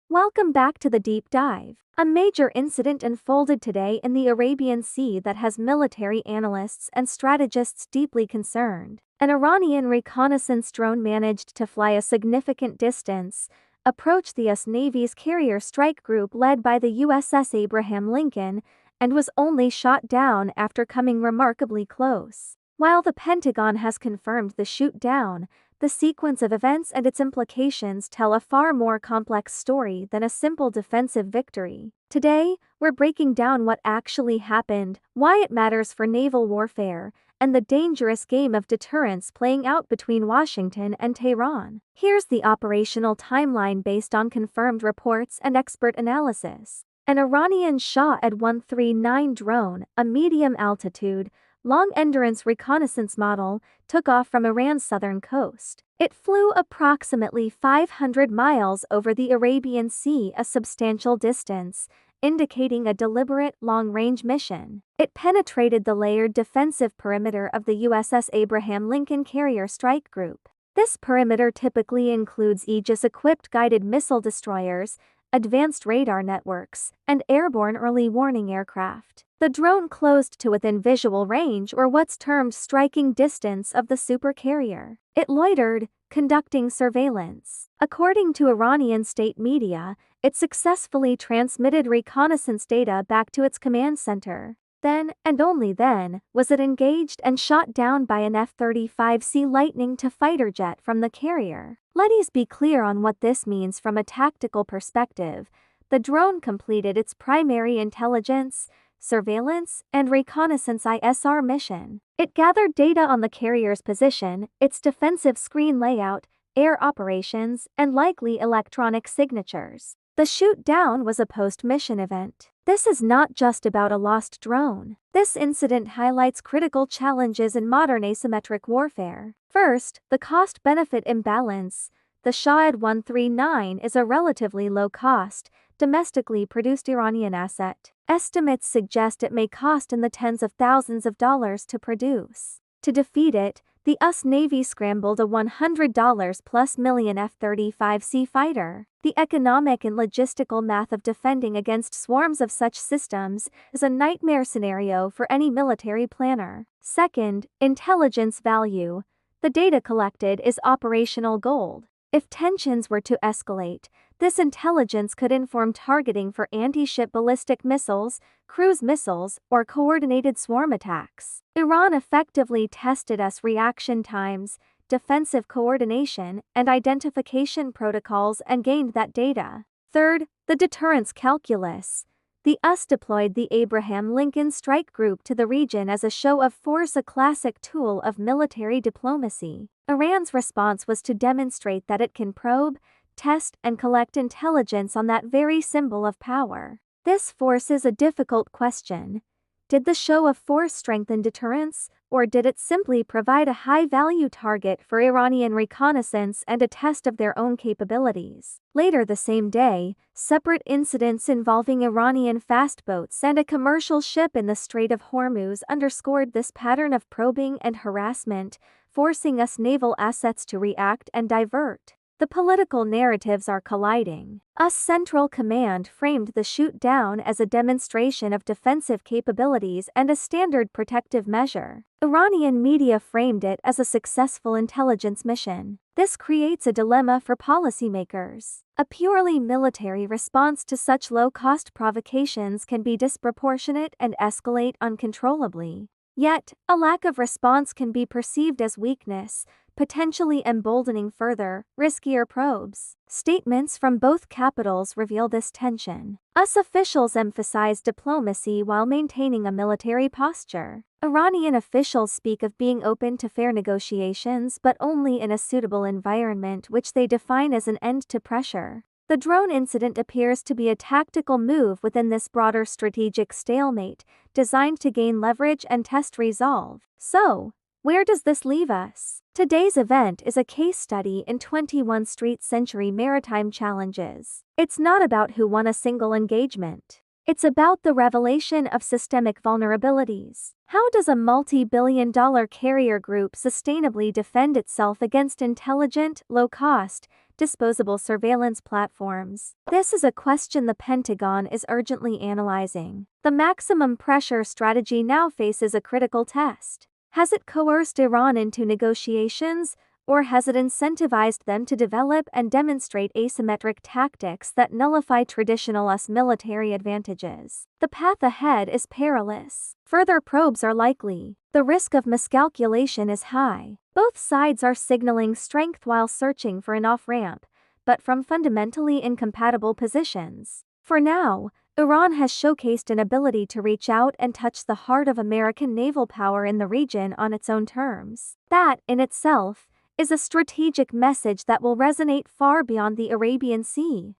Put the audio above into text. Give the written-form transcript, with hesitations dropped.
Welcome back to the deep dive. A major incident unfolded today in the Arabian Sea that has military analysts and strategists deeply concerned. An Iranian reconnaissance drone managed to fly a significant distance, approach the US Navy's carrier strike group led by the USS Abraham Lincoln, and was only shot down after coming remarkably close. While the Pentagon has confirmed the shoot down, the sequence of events and its implications tell a far more complex story than a simple defensive victory. Today, we're breaking down what actually happened, why it matters for naval warfare, and the dangerous game of deterrence playing out between Washington and Tehran. Here's the operational timeline based on confirmed reports and expert analysis. An Iranian Shahed-139 drone, a medium-altitude, long-endurance reconnaissance model, took off from Iran's southern coast. It flew approximately 500 miles over the Arabian Sea, a substantial distance, indicating a deliberate, long-range mission. It penetrated the layered defensive perimeter of the USS Abraham Lincoln carrier strike group. This perimeter typically includes Aegis-equipped guided missile destroyers, advanced radar networks, and airborne early warning aircraft. The drone closed to within visual range or what's termed striking distance of the supercarrier. It loitered, conducting surveillance. According to Iranian state media, it successfully transmitted reconnaissance data back to its command center. Then, and only then, was it engaged and shot down by an F-35C Lightning II fighter jet from the carrier. Let's be clear on what this means from a tactical perspective. The drone completed its primary intelligence, surveillance, and reconnaissance ISR mission. It gathered data on the carrier's position, its defensive screen layout, air operations, and likely electronic signatures. The shoot-down was a post-mission event. This is not just about a lost drone. This incident highlights critical challenges in modern asymmetric warfare. First, the cost-benefit imbalance. The Shahed-139 is a relatively low-cost, domestically produced Iranian asset. Estimates suggest it may cost in the tens of thousands of dollars to produce. To defeat it, the US Navy scrambled a $100+ million F-35C fighter. The economic and logistical math of defending against swarms of such systems is a nightmare scenario for any military planner. Second, intelligence value. The data collected is operational gold. If tensions were to escalate, this intelligence could inform targeting for anti-ship ballistic missiles, cruise missiles, or coordinated swarm attacks. Iran effectively tested US reaction times, defensive coordination, and identification protocols and gained that data. Third, the deterrence calculus. The US deployed the Abraham Lincoln strike group to the region as a show of force, a classic tool of military diplomacy. Iran's response was to demonstrate that it can probe, test, and collect intelligence on that very symbol of power. This forces a difficult question. Did the show of force strengthen deterrence, or did it simply provide a high-value target for Iranian reconnaissance and a test of their own capabilities? Later the same day, separate incidents involving Iranian fast boats and a commercial ship in the Strait of Hormuz underscored this pattern of probing and harassment, forcing US naval assets to react and divert. The political narratives are colliding. US Central Command framed the shoot-down as a demonstration of defensive capabilities and a standard protective measure. Iranian media framed it as a successful intelligence mission. This creates a dilemma for policymakers. A purely military response to such low-cost provocations can be disproportionate and escalate uncontrollably. Yet, a lack of response can be perceived as weakness, potentially emboldening further, riskier probes. Statements from both capitals reveal this tension. US officials emphasize diplomacy while maintaining a military posture. Iranian officials speak of being open to fair negotiations but only in a suitable environment, which they define as an end to pressure. The drone incident appears to be a tactical move within this broader strategic stalemate, designed to gain leverage and test resolve. So, where does this leave us? Today's event is a case study in 21st century maritime challenges. It's not about who won a single engagement. It's about the revelation of systemic vulnerabilities. How does a multi-billion-dollar carrier group sustainably defend itself against intelligent, low-cost, disposable surveillance platforms. This is a question the Pentagon is urgently analyzing. The maximum pressure strategy now faces a critical test. Has it coerced Iran into negotiations, or has it incentivized them to develop and demonstrate asymmetric tactics that nullify traditional US military advantages? The path ahead is perilous. Further probes are likely. The risk of miscalculation is high. Both sides are signaling strength while searching for an off-ramp, but from fundamentally incompatible positions. For now, Iran has showcased an ability to reach out and touch the heart of American naval power in the region on its own terms. That, in itself, is a strategic message that will resonate far beyond the Arabian Sea.